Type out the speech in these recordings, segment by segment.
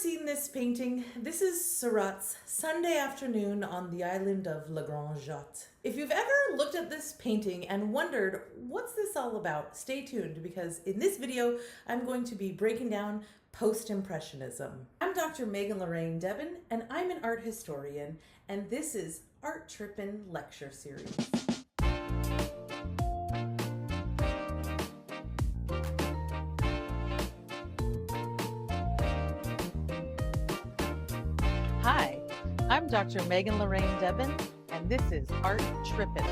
seen this painting? This is Seurat's Sunday Afternoon on the island of La Grande Jatte. If you've ever looked at this painting and wondered, what's this all about? Stay tuned, because in this video, I'm going to be breaking down Post-Impressionism. I'm Dr. Megan Lorraine Debin, and I'm an art historian, and this is Art Trippin Lecture Series. Hi, I'm Dr. Megan Lorraine Debin, and this is Art Trippin.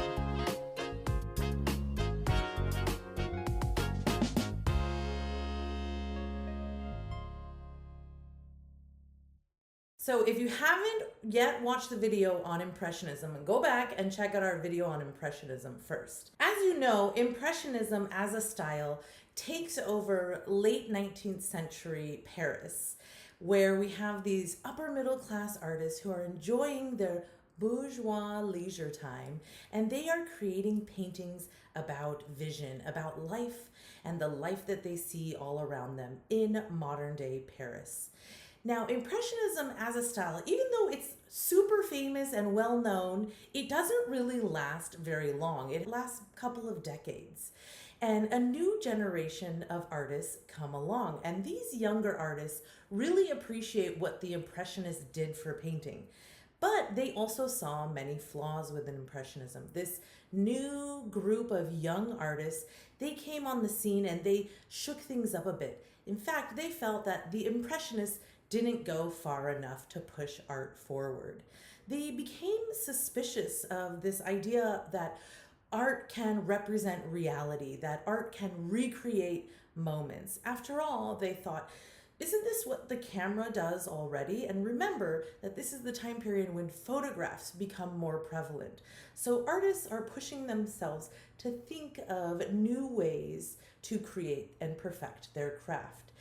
So if you haven't yet watched the video on Impressionism, go back and check out our video on Impressionism first. As you know, Impressionism as a style takes over late 19th century Paris, where we have these upper middle class artists who are enjoying their bourgeois leisure time, and they are creating paintings about vision, about life, and the life that they see all around them in modern day Paris. Now, Impressionism as a style, even though it's super famous and well known, it doesn't really last very long. It lasts a couple of decades. And a new generation of artists come along. And these younger artists really appreciate what the Impressionists did for painting. But they also saw many flaws within Impressionism. This new group of young artists, they came on the scene and they shook things up a bit. In fact, they felt that the Impressionists didn't go far enough to push art forward. They became suspicious of this idea that art can represent reality, that art can recreate moments. After all, they thought, isn't this what the camera does already? And remember that this is the time period when photographs become more prevalent. So artists are pushing themselves to think of new ways to create and perfect their craft.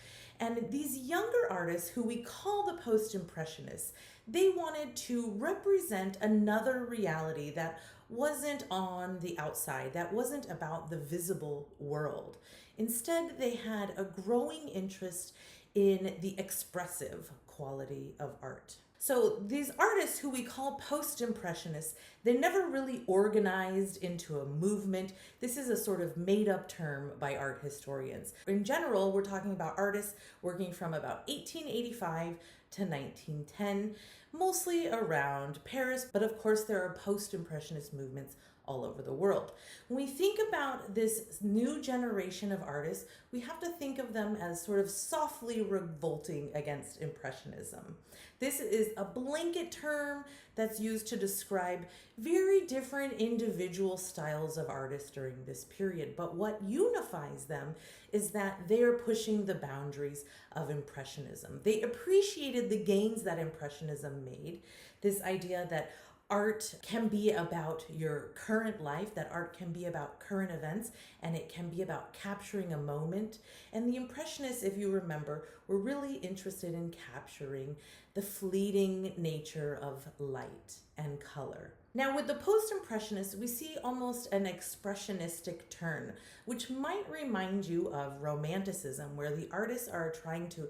And these younger artists, who we call the Post-Impressionists, they wanted to represent another reality that wasn't on the outside, that wasn't about the visible world. Instead, they had a growing interest in the expressive quality of art. So these artists, who we call post-impressionists, they're never really organized into a movement. This is a sort of made-up term by art historians. In general, we're talking about artists working from about 1885 to 1910, mostly around Paris, but of course there are post-impressionist movements all over the world. When we think about this new generation of artists, we have to think of them as sort of softly revolting against Impressionism. This is a blanket term that's used to describe very different individual styles of artists during this period. But what unifies them is that they're pushing the boundaries of Impressionism. They appreciated the gains that Impressionism made, this idea that art can be about your current life, that art can be about current events, and it can be about capturing a moment. And the Impressionists, if you remember, were really interested in capturing the fleeting nature of light and color. Now, with the Post-Impressionists, we see almost an expressionistic turn, which might remind you of Romanticism, where the artists are trying to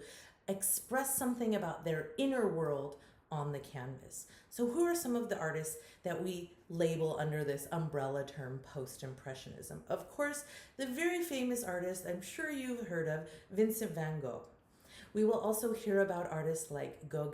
express something about their inner world on the canvas. So who are some of the artists that we label under this umbrella term Post-Impressionism? Of course, the very famous artist I'm sure you've heard of, Vincent van Gogh. We will also hear about artists like Gogh,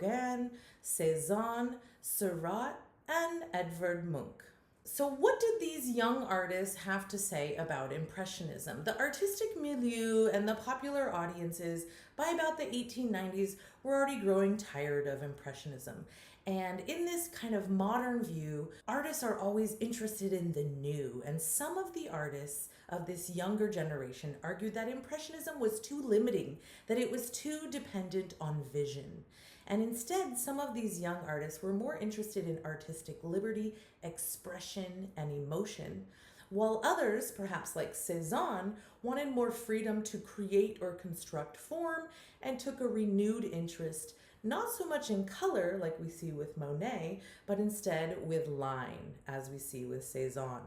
Cézanne, Seurat, and Edvard Munch. So what did these young artists have to say about Impressionism? The artistic milieu and the popular audiences by about the 1890s were already growing tired of Impressionism. And in this kind of modern view, artists are always interested in the new. And some of the artists of this younger generation argued that Impressionism was too limiting, that it was too dependent on vision. And instead, some of these young artists were more interested in artistic liberty, expression, and emotion, while others, perhaps like Cézanne, wanted more freedom to create or construct form and took a renewed interest not so much in color like we see with Monet, but instead with line, as we see with Cézanne.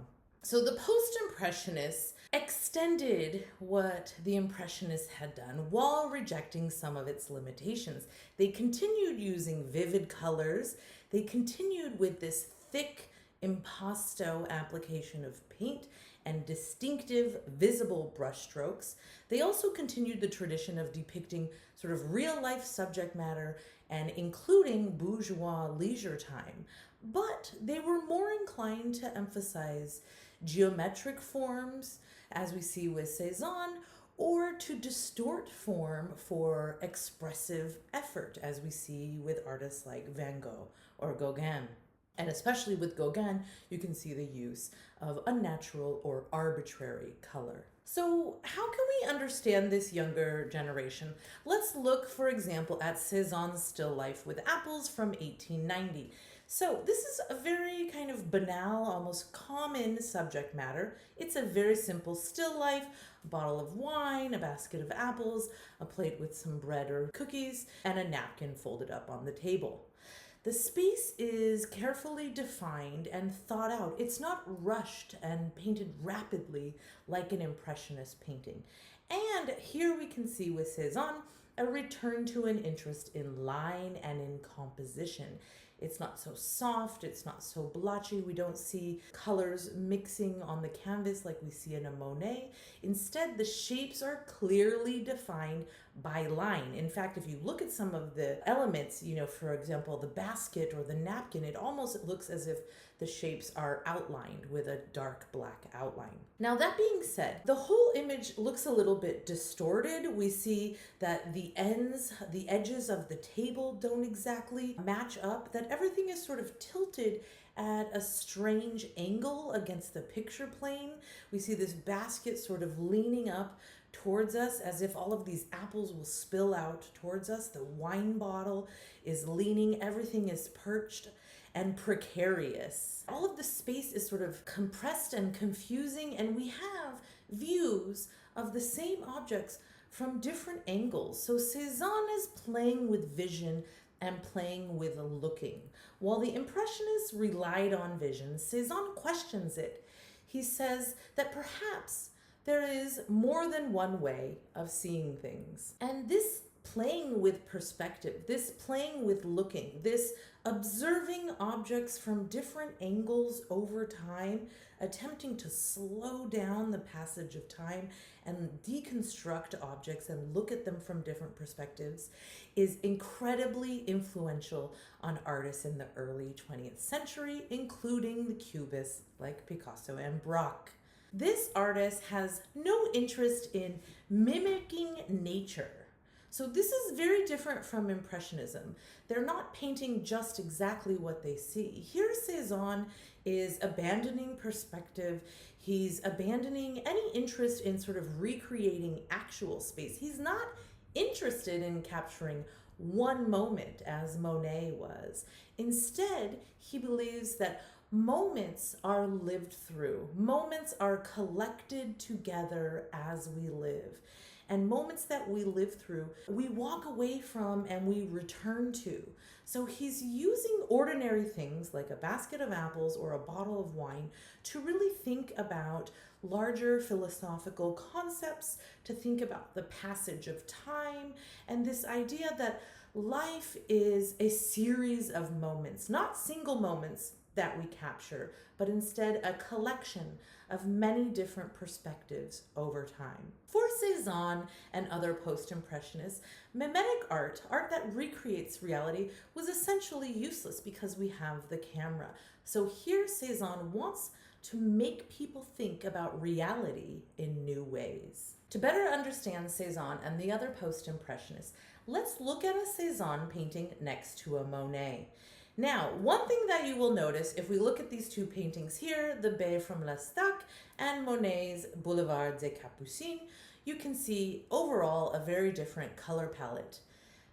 So the post-impressionists extended what the impressionists had done while rejecting some of its limitations. They continued using vivid colors. They continued with this thick impasto application of paint and distinctive visible brushstrokes. They also continued the tradition of depicting sort of real life subject matter and including bourgeois leisure time. But they were more inclined to emphasize geometric forms, as we see with Cézanne, or to distort form for expressive effort, as we see with artists like Van Gogh or Gauguin. And especially with Gauguin, you can see the use of unnatural or arbitrary color. So how can we understand this younger generation? Let's look, for example, at Cézanne's still life with apples from 1890. So this is a very kind of banal, almost common subject matter. It's a very simple still life, a bottle of wine, a basket of apples, a plate with some bread or cookies, and a napkin folded up on the table. The space is carefully defined and thought out. It's not rushed and painted rapidly like an impressionist painting. And here we can see with Cézanne a return to an interest in line and in composition. It's not so soft, it's not so blotchy. We don't see colors mixing on the canvas like we see in a Monet. Instead, the shapes are clearly defined by line. In fact, if you look at some of the elements, for example, the basket or the napkin, it almost looks as if the shapes are outlined with a dark black outline. Now, that being said, the whole image looks a little bit distorted. We see that the edges of the table don't exactly match up, that everything is sort of tilted at a strange angle against the picture plane. We see this basket sort of leaning up towards us as if all of these apples will spill out towards us. The wine bottle is leaning, everything is perched and precarious. All of the space is sort of compressed and confusing, and we have views of the same objects from different angles. So Cézanne is playing with vision and playing with looking. While the Impressionists relied on vision, Cézanne questions it. He says that perhaps there is more than one way of seeing things. And this playing with perspective, this playing with looking, this observing objects from different angles over time, attempting to slow down the passage of time and deconstruct objects and look at them from different perspectives, is incredibly influential on artists in the early 20th century, including the Cubists like Picasso and Braque. This artist has no interest in mimicking nature. So this is very different from Impressionism. They're not painting just exactly what they see. Here Cézanne is abandoning perspective. He's abandoning any interest in sort of recreating actual space. He's not interested in capturing one moment as Monet was. Instead, he believes that moments are lived through. Moments are collected together as we live. And moments that we live through, we walk away from and we return to. So he's using ordinary things like a basket of apples or a bottle of wine to really think about larger philosophical concepts, to think about the passage of time, and this idea that life is a series of moments, not single moments that we capture, but instead a collection of many different perspectives over time. For Cézanne and other post-impressionists, mimetic art that recreates reality, was essentially useless because we have the camera. So here Cézanne wants to make people think about reality in new ways. To better understand Cézanne and the other post-impressionists, let's look at a Cézanne painting next to a Monet. Now, one thing that you will notice if we look at these two paintings here, the Bay from L'Estaque and Monet's Boulevard des Capucines, you can see overall a very different color palette.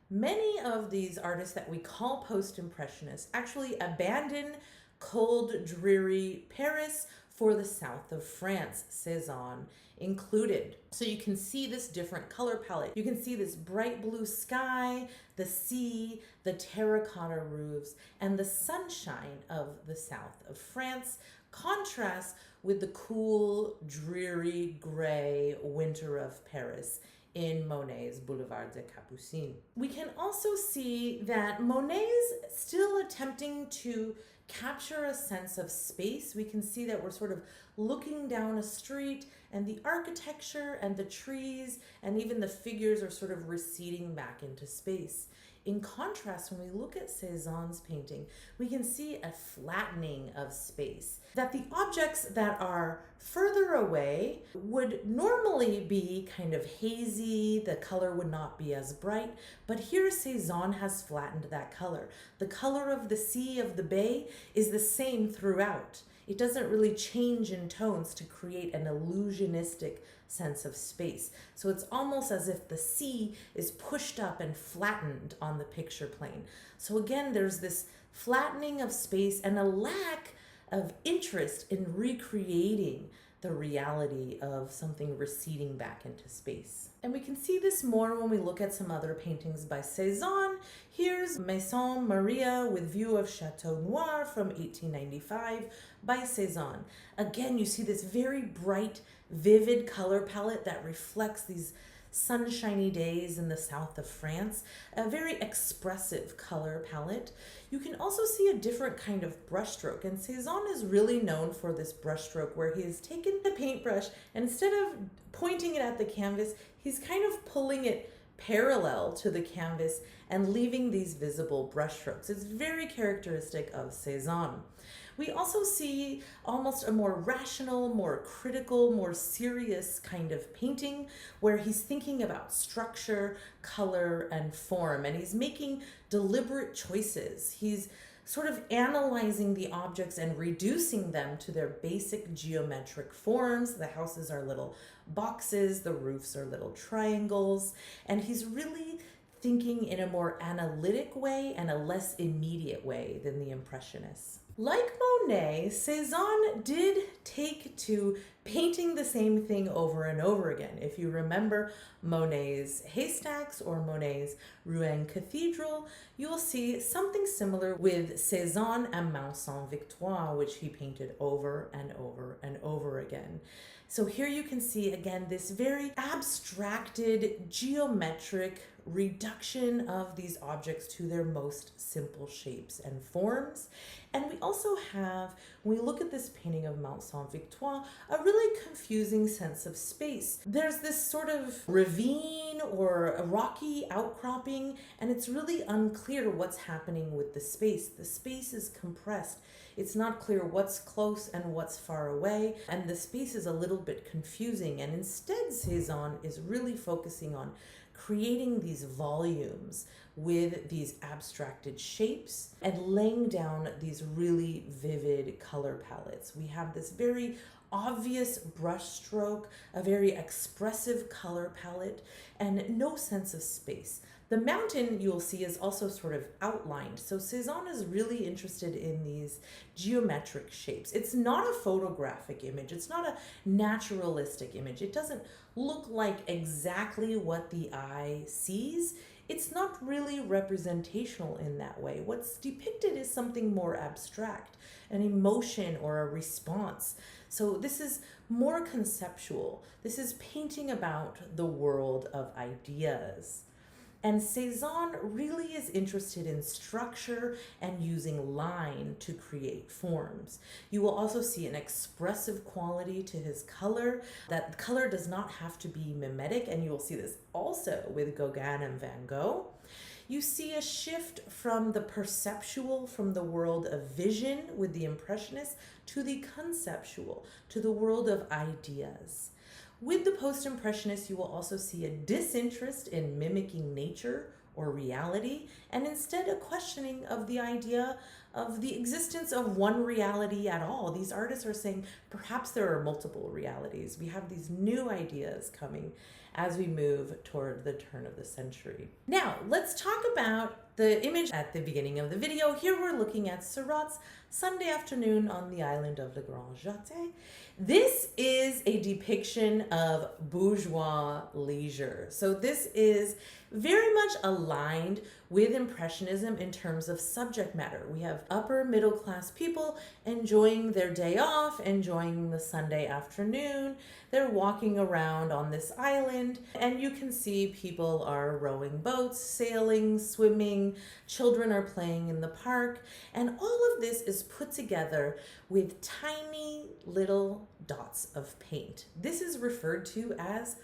Many of these artists that we call post-impressionists actually abandon cold, dreary Paris for the south of France, Cézanne included. So you can see this different color palette. You can see this bright blue sky, the sea, the terracotta roofs, and the sunshine of the south of France contrasts with the cool, dreary, gray winter of Paris in Monet's Boulevard des Capucines. We can also see that Monet is still attempting to capture a sense of space. We can see that we're sort of looking down a street, and the architecture and the trees and even the figures are sort of receding back into space. In contrast, when we look at Cézanne's painting, we can see a flattening of space, that the objects that are further away would normally be kind of hazy, the color would not be as bright, but here Cézanne has flattened that color. The color of the sea, of the bay, is the same throughout. It doesn't really change in tones to create an illusionistic sense of space. So it's almost as if the sea is pushed up and flattened on the picture plane. So again, there's this flattening of space and a lack of interest in recreating the reality of something receding back into space. And we can see this more when we look at some other paintings by Cézanne. Here's Maison Maria with View of Chateau Noir from 1895 by Cézanne. Again, you see this very bright, vivid color palette that reflects these sunshiny days in the south of France, a very expressive color palette. You can also see a different kind of brushstroke, and Cézanne is really known for this brushstroke where he has taken the paintbrush and instead of pointing it at the canvas, he's kind of pulling it parallel to the canvas and leaving these visible brushstrokes. It's very characteristic of Cézanne. We also see almost a more rational, more critical, more serious kind of painting where he's thinking about structure, color, and form, and he's making deliberate choices. He's sort of analyzing the objects and reducing them to their basic geometric forms. The houses are little boxes, the roofs are little triangles, and he's really thinking in a more analytic way and a less immediate way than the Impressionists. Like Monet, Cézanne did take to painting the same thing over and over again. If you remember Monet's Haystacks or Monet's Rouen Cathedral, you will see something similar with Cézanne and Mont Saint-Victoire, which he painted over and over and over again. So here you can see again this very abstracted, geometric reduction of these objects to their most simple shapes and forms. And we also have, when we look at this painting of Mont Saint-Victoire, a really confusing sense of space. There's this sort of ravine or a rocky outcropping, and it's really unclear what's happening with the space. The space is compressed. It's not clear what's close and what's far away, and the space is a little bit confusing. And instead, Cézanne is really focusing on creating these volumes with these abstracted shapes and laying down these really vivid color palettes. We have this very obvious brush stroke, a very expressive color palette, and no sense of space. The mountain you'll see is also sort of outlined. So Cézanne is really interested in these geometric shapes. It's not a photographic image. It's not a naturalistic image. It doesn't look like exactly what the eye sees. It's not really representational in that way. What's depicted is something more abstract, an emotion or a response. So this is more conceptual. This is painting about the world of ideas. And Cézanne really is interested in structure and using line to create forms. You will also see an expressive quality to his color. That color does not have to be mimetic, and you will see this also with Gauguin and Van Gogh. You see a shift from the perceptual, from the world of vision with the Impressionists, to the conceptual, to the world of ideas. With the Post-Impressionists, you will also see a disinterest in mimicking nature or reality, and instead a questioning of the idea of the existence of one reality at all. These artists are saying perhaps there are multiple realities. We have these new ideas coming as we move toward the turn of the century. Now, let's talk about the image at the beginning of the video. Here we're looking at Seurat's Sunday afternoon on the island of the Grande Jatte. This is a depiction of bourgeois leisure. So this is very much aligned with Impressionism in terms of subject matter. We have upper middle class people enjoying their day off, enjoying the Sunday afternoon. They're walking around on this island, and you can see people are rowing boats, sailing, swimming, children are playing in the park, and all of this is put together with tiny little dots of paint. This is referred to as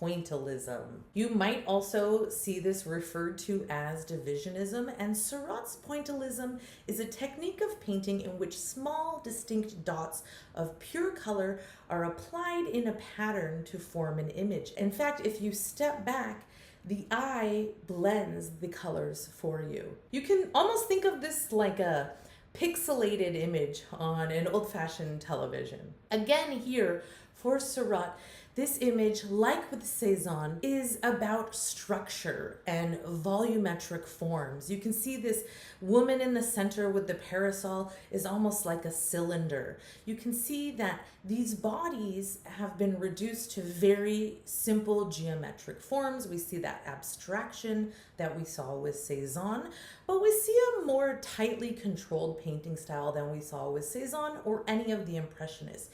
pointillism. You might also see this referred to as divisionism, and Seurat's pointillism is a technique of painting in which small, distinct dots of pure color are applied in a pattern to form an image. In fact, if you step back, the eye blends the colors for you. You can almost think of this like a pixelated image on an old-fashioned television. Again, here for Seurat, this image, like with Cézanne, is about structure and volumetric forms. You can see this woman in the center with the parasol is almost like a cylinder. You can see that these bodies have been reduced to very simple geometric forms. We see that abstraction that we saw with Cézanne, but we see a more tightly controlled painting style than we saw with Cézanne or any of the Impressionists.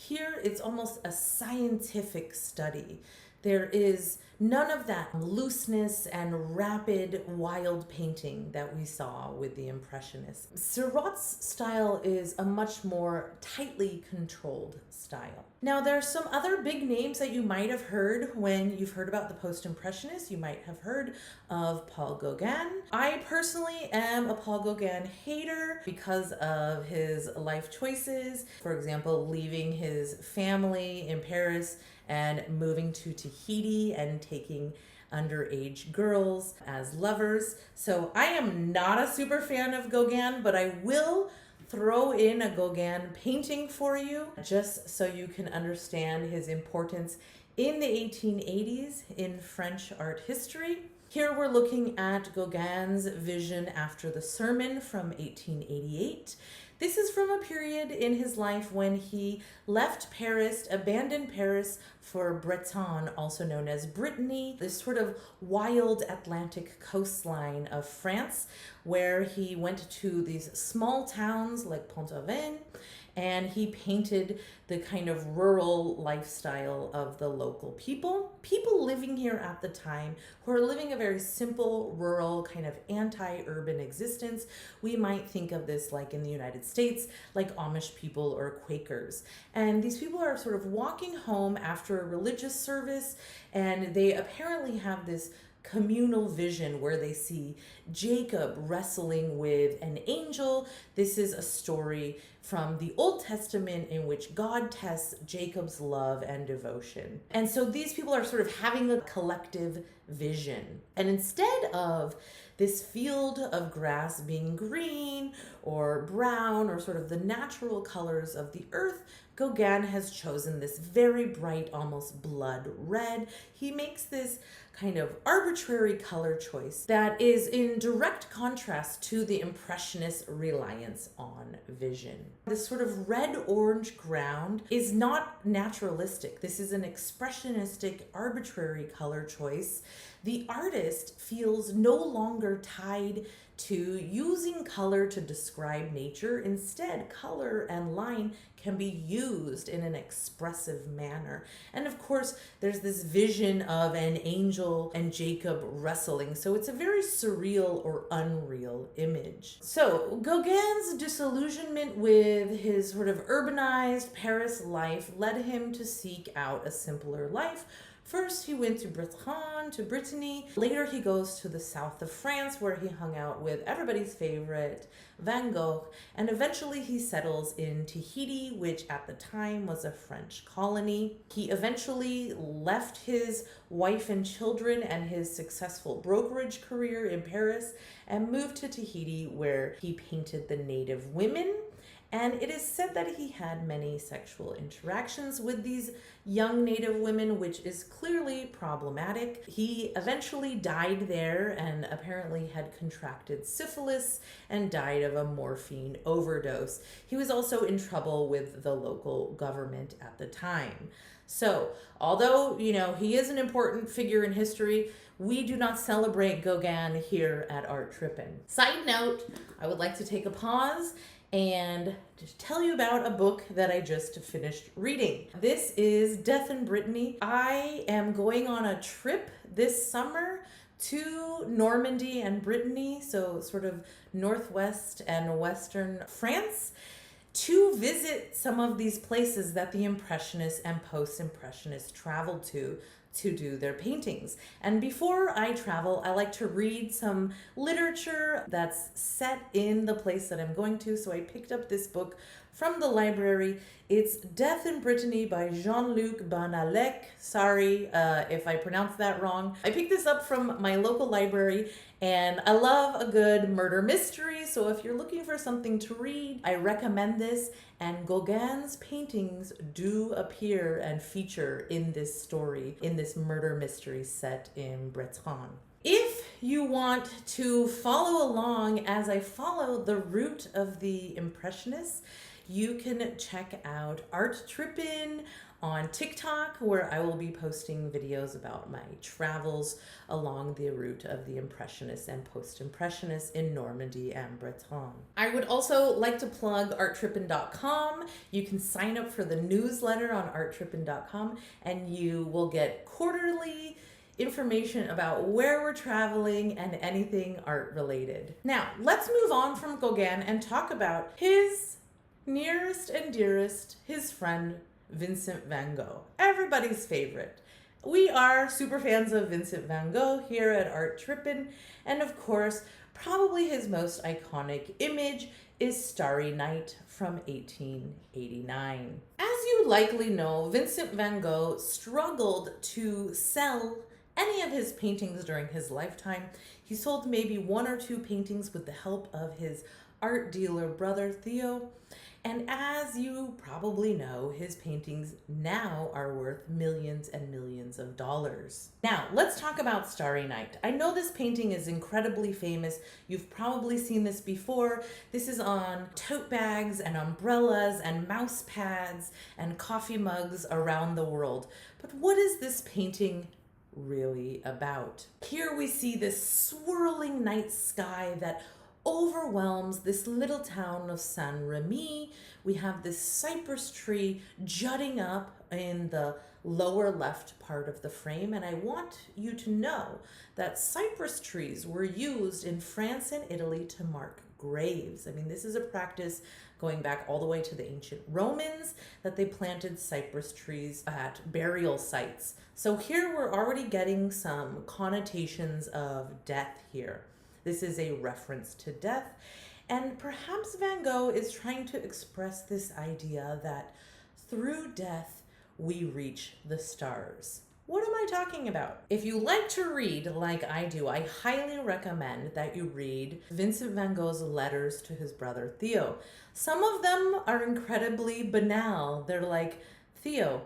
Here, it's almost a scientific study. There is none of that looseness and rapid, wild painting that we saw with the Impressionists. Seurat's style is a much more tightly controlled style. Now, there are some other big names that you might have heard when you've heard about the Post-Impressionists. You might have heard of Paul Gauguin. I personally am a Paul Gauguin hater because of his life choices. For example, leaving his family in Paris and moving to Tahiti and taking underage girls as lovers. So I am not a super fan of Gauguin, but I will throw in a Gauguin painting for you just so you can understand his importance in the 1880s in French art history. Here we're looking at Gauguin's Vision After the Sermon from 1888. This is from a period in his life when he left Paris, abandoned Paris for Bretagne, also known as Brittany, this sort of wild Atlantic coastline of France, where he went to these small towns like Pont-Aven, and he painted the kind of rural lifestyle of the local people. People living here at the time who are living a very simple, rural, kind of anti-urban existence. We might think of this like in the United States, like Amish people or Quakers. And these people are sort of walking home after a religious service, and they apparently have this communal vision where they see Jacob wrestling with an angel. This is a story from the Old Testament in which God tests Jacob's love and devotion. And so these people are sort of having a collective vision. And instead of this field of grass being green or brown or sort of the natural colors of the earth, Gauguin has chosen this very bright, almost blood red. He makes this kind of arbitrary color choice that is in direct contrast to the Impressionist reliance on vision. This sort of red-orange ground is not naturalistic. This is an expressionistic, arbitrary color choice. The artist feels no longer tied to using color to describe nature. Instead, color and line can be used in an expressive manner. And of course, there's this vision of an angel and Jacob wrestling. So it's a very surreal or unreal image. So Gauguin's disillusionment with his sort of urbanized Paris life led him to seek out a simpler life. First, he went to Bretagne, to Brittany. Later, he goes to the south of France, where he hung out with everybody's favorite, Van Gogh. And eventually, he settles in Tahiti, which at the time was a French colony. He eventually left his wife and children and his successful brokerage career in Paris and moved to Tahiti, where he painted the native women. And it is said that he had many sexual interactions with these young native women, which is clearly problematic. He eventually died there and apparently had contracted syphilis and died of a morphine overdose. He was also in trouble with the local government at the time. So, although, he is an important figure in history, we do not celebrate Gauguin here at Art Trippin. Side note, I would like to take a pause and just tell you about a book that I just finished reading. This is Death in Brittany. I am going on a trip this summer to Normandy and Brittany, so sort of northwest and western France, to visit some of these places that the Impressionists and Post-Impressionists traveled to do their paintings. And before I travel, I like to read some literature that's set in the place that I'm going to. So I picked up this book from the library. It's Death in Brittany by Jean-Luc Banalec. Sorry if I pronounced that wrong. I picked this up from my local library, and I love a good murder mystery. So if you're looking for something to read, I recommend this. And Gauguin's paintings do appear and feature in this story, in this murder mystery set in Bretagne. If you want to follow along as I follow the route of the Impressionists, you can check out Art Trippin on TikTok, where I will be posting videos about my travels along the route of the Impressionists and Post-Impressionists in Normandy and Bretagne. I would also like to plug arttrippin.com. You can sign up for the newsletter on arttrippin.com, and you will get quarterly information about where we're traveling and anything art related. Now, let's move on from Gauguin and talk about his nearest and dearest, his friend, Vincent van Gogh, everybody's favorite. We are super fans of Vincent van Gogh here at Art Trippin, and of course, probably his most iconic image is Starry Night from 1889. As you likely know, Vincent van Gogh struggled to sell any of his paintings during his lifetime. He sold maybe one or two paintings with the help of his art dealer brother Theo. And as you probably know, his paintings now are worth millions and millions of dollars. Now, let's talk about Starry Night. I know this painting is incredibly famous. You've probably seen this before. This is on tote bags and umbrellas and mouse pads and coffee mugs around the world. But what is this painting really about? Here we see this swirling night sky that overwhelms this little town of Saint-Remy. We have this cypress tree jutting up in the lower left part of the frame, and I want you to know that cypress trees were used in France and Italy to mark graves. I mean, this is a practice going back all the way to the ancient Romans, that they planted cypress trees at burial sites. So here we're already getting some connotations of death here. This is a reference to death, and perhaps Van Gogh is trying to express this idea that through death we reach the stars. What am I talking about? If you like to read like I do, I highly recommend that you read Vincent van Gogh's letters to his brother Theo. Some of them are incredibly banal. They're like, Theo,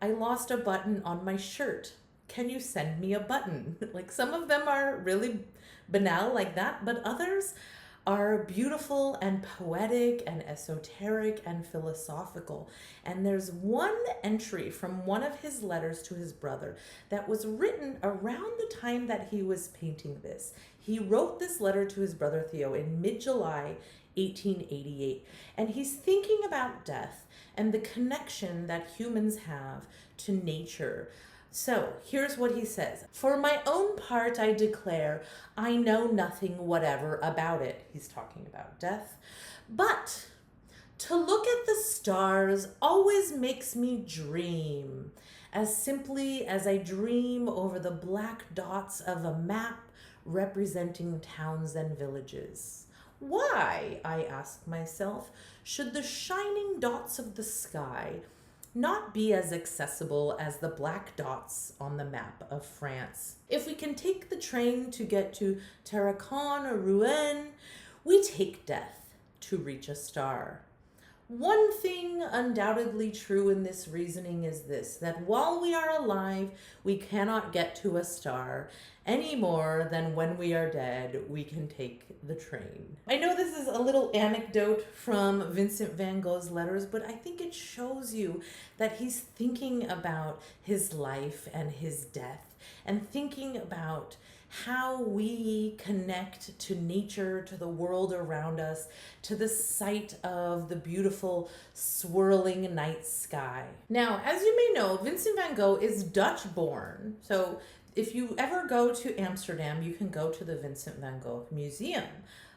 I lost a button on my shirt. Can you send me a button? Like, some of them are really banal like that, but others are beautiful and poetic and esoteric and philosophical. And there's one entry from one of his letters to his brother that was written around the time that he was painting this. He wrote this letter to his brother Theo in mid-July 1888, and he's thinking about death and the connection that humans have to nature. So here's what he says. For my own part, I declare I know nothing whatever about it. He's talking about death. But to look at the stars always makes me dream, as simply as I dream over the black dots of a map representing towns and villages. Why, I ask myself, should the shining dots of the sky not be as accessible as the black dots on the map of France? If we can take the train to get to Tarascon or Rhone, we take death to reach a star. One thing undoubtedly true in this reasoning is this, that while we are alive, we cannot get to a star any more than when we are dead, we can take the train. I know this is a little anecdote from Vincent van Gogh's letters, but I think it shows you that he's thinking about his life and his death, and thinking about how we connect to nature, to the world around us, to the sight of the beautiful swirling night sky. Now, as you may know, Vincent van Gogh is Dutch born. So if you ever go to Amsterdam, you can go to the Vincent van Gogh Museum.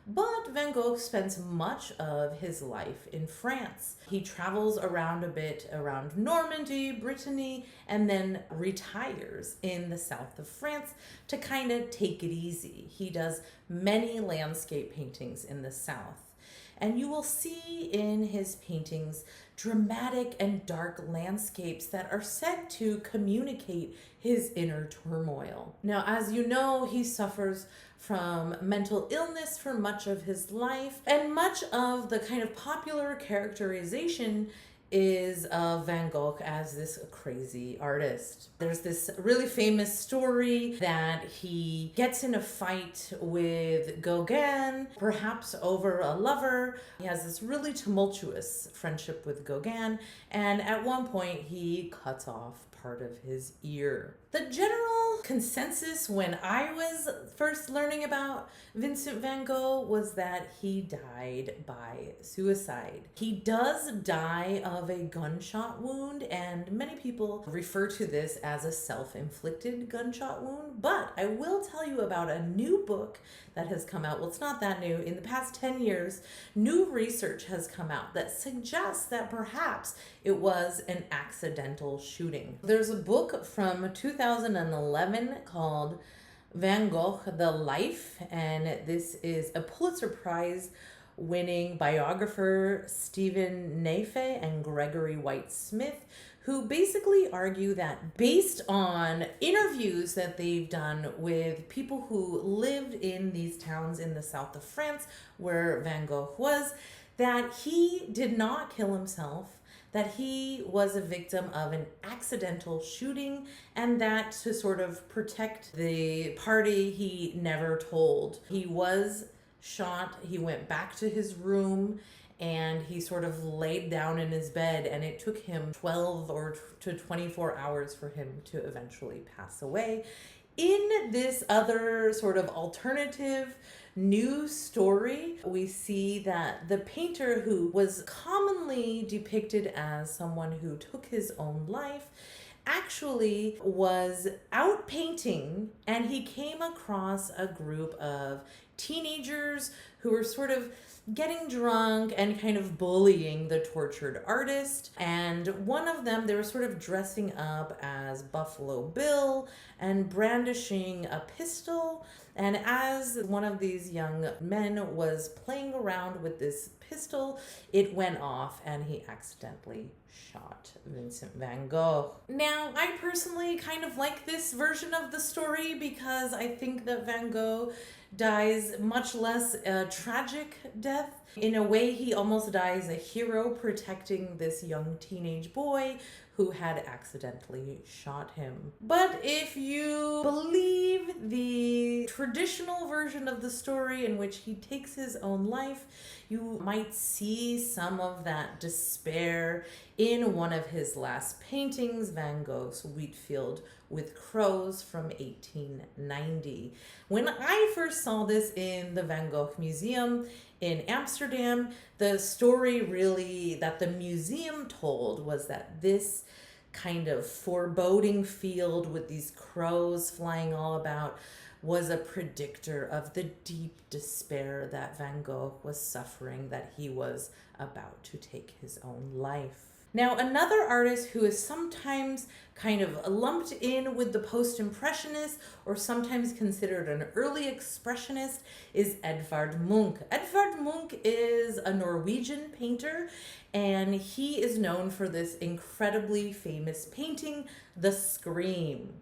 But Van Gogh spends much of his life in France. He travels around a bit around Normandy, Brittany, and then retires in the south of France to kind of take it easy. He does many landscape paintings in the south. And you will see in his paintings dramatic and dark landscapes that are said to communicate his inner turmoil. Now, as you know, he suffers from mental illness for much of his life, and much of the kind of popular characterization is of Van Gogh as this crazy artist. There's this really famous story that he gets in a fight with Gauguin, perhaps over a lover. He has this really tumultuous friendship with Gauguin, and at one point he cuts off part of his ear. The general consensus when I was first learning about Vincent van Gogh was that he died by suicide. He does die of a gunshot wound, and many people refer to this as a self-inflicted gunshot wound, but I will tell you about a new book that has come out. Well, it's not that new. In the past 10 years, new research has come out that suggests that perhaps it was an accidental shooting. There's a book from 2011 called Van Gogh, The Life, and this is a Pulitzer Prize winning biographer Stephen Nefe and Gregory White Smith, who basically argue that based on interviews that they've done with people who lived in these towns in the south of France where Van Gogh was, that he did not kill himself, that he was a victim of an accidental shooting, and that to sort of protect the party he never told. He was shot, he went back to his room, and he sort of laid down in his bed, and it took him 12 or to 24 hours for him to eventually pass away. In this other sort of alternative news story, we see that the painter, who was commonly depicted as someone who took his own life, actually was out painting, and he came across a group of teenagers who were sort of getting drunk and kind of bullying the tortured artist. And one of them, they were sort of dressing up as Buffalo Bill and brandishing a pistol. And as one of these young men was playing around with this pistol, it went off and he accidentally shot Vincent van Gogh. Now, I personally kind of like this version of the story because I think that Van Gogh dies much less a tragic death. In a way, he almost dies a hero protecting this young teenage boy who had accidentally shot him. But if you believe the traditional version of the story in which he takes his own life, you might see some of that despair in one of his last paintings, Van Gogh's Wheat Field with Crows from 1890. When I first saw this in the Van Gogh Museum in Amsterdam, the story really that the museum told was that this kind of foreboding field with these crows flying all about was a predictor of the deep despair that Van Gogh was suffering, that he was about to take his own life. Now, another artist who is sometimes kind of lumped in with the post-impressionist or sometimes considered an early expressionist is Edvard Munch. Edvard Munch is a Norwegian painter, and he is known for this incredibly famous painting, The Scream.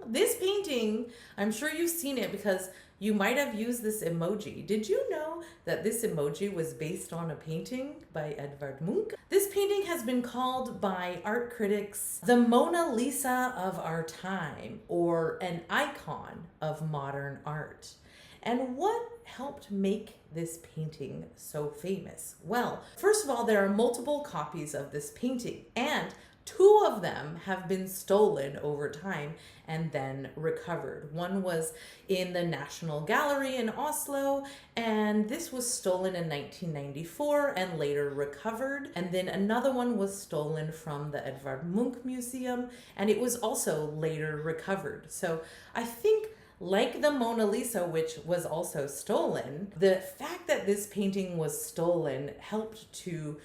This painting, I'm sure you've seen it because You might have used this emoji. Did you know that this emoji was based on a painting by Edvard Munch? This painting has been called by art critics the Mona Lisa of our time, or an icon of modern art. And what helped make this painting so famous? Well, first of all, there are multiple copies of this painting, and 2 of them have been stolen over time and then recovered. One was in the National Gallery in Oslo, and this was stolen in 1994 and later recovered. And then another one was stolen from the Edvard Munch Museum, and it was also later recovered. So I think, like the Mona Lisa, which was also stolen, the fact that this painting was stolen helped to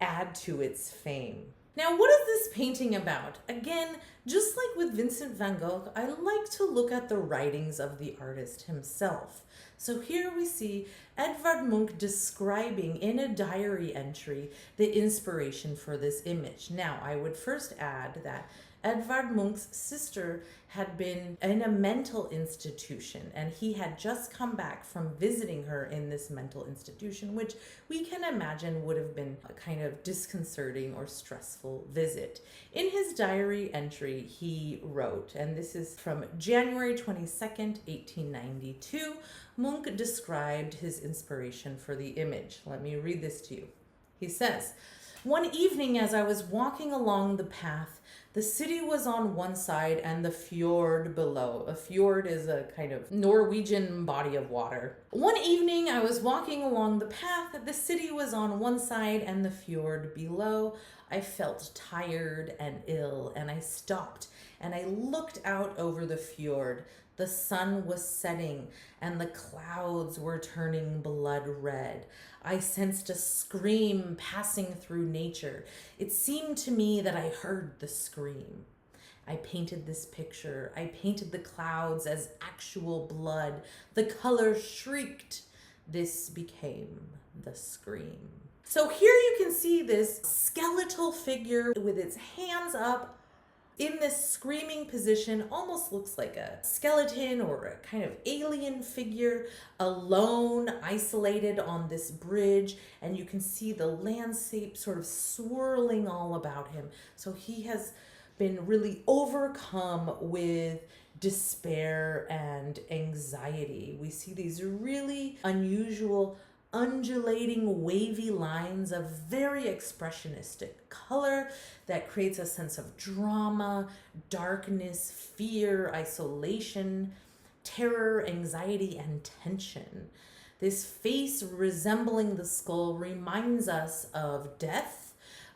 add to its fame. Now, what is this painting about? Again, just like with Vincent van Gogh, I like to look at the writings of the artist himself. So here we see Edvard Munch describing in a diary entry the inspiration for this image. Now, I would first add that Edvard Munch's sister had been in a mental institution, and he had just come back from visiting her in this mental institution, which we can imagine would have been a kind of disconcerting or stressful visit. In his diary entry, he wrote, and this is from January 22nd, 1892, Munch described his inspiration for the image. Let me read this to you. He says, "One evening as I was walking along the path, the city was on one side and the fjord below." A fjord is a kind of Norwegian body of water. "One evening I was walking along the path, the city was on one side and the fjord below. I felt tired and ill, and I stopped and I looked out over the fjord. The sun was setting and the clouds were turning blood red. I sensed a scream passing through nature. It seemed to me that I heard the scream. I painted this picture. I painted the clouds as actual blood. The color shrieked. This became the scream." So here you can see this skeletal figure with its hands up in this screaming position. Almost looks like a skeleton or a kind of alien figure, alone, isolated on this bridge, and you can see the landscape sort of swirling all about him. So he has been really overcome with despair and anxiety. We see these really unusual undulating wavy lines of very expressionistic color that creates a sense of drama, darkness, fear, isolation, terror, anxiety, and tension. This face resembling the skull reminds us of death,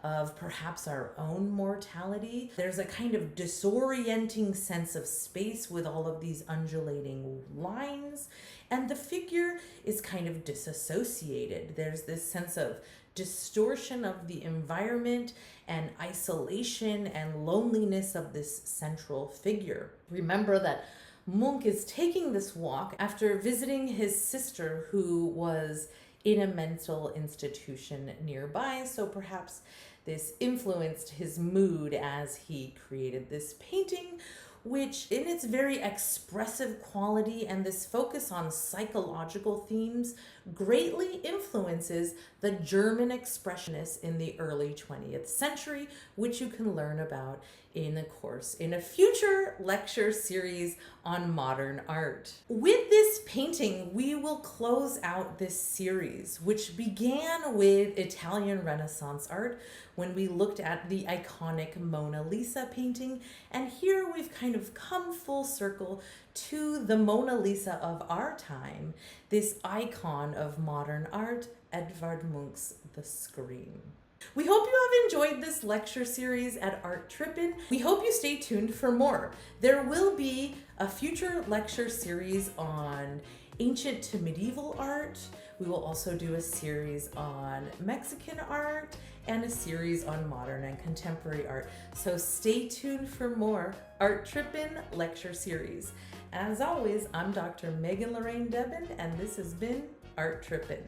of perhaps our own mortality. There's a kind of disorienting sense of space with all of these undulating lines, and the figure is kind of disassociated. There's this sense of distortion of the environment and isolation and loneliness of this central figure. Remember that Munch is taking this walk after visiting his sister, who was in a mental institution nearby, so perhaps this influenced his mood as he created this painting, which in its very expressive quality and this focus on psychological themes greatly influences the German expressionists in the early 20th century, which you can learn about in a course in a future lecture series on modern art. With this painting, we will close out this series, which began with Italian Renaissance art when we looked at the iconic Mona Lisa painting, and here we've kind of come full circle to the Mona Lisa of our time, this icon of modern art, Edvard Munch's The Scream. We hope you have enjoyed this lecture series at Art Trippin. We hope you stay tuned for more. There will be a future lecture series on ancient to medieval art. We will also do a series on Mexican art and a series on modern and contemporary art. So stay tuned for more Art Trippin lecture series. As always, I'm Dr. Megan Lorraine Debin, and this has been Art Trippin.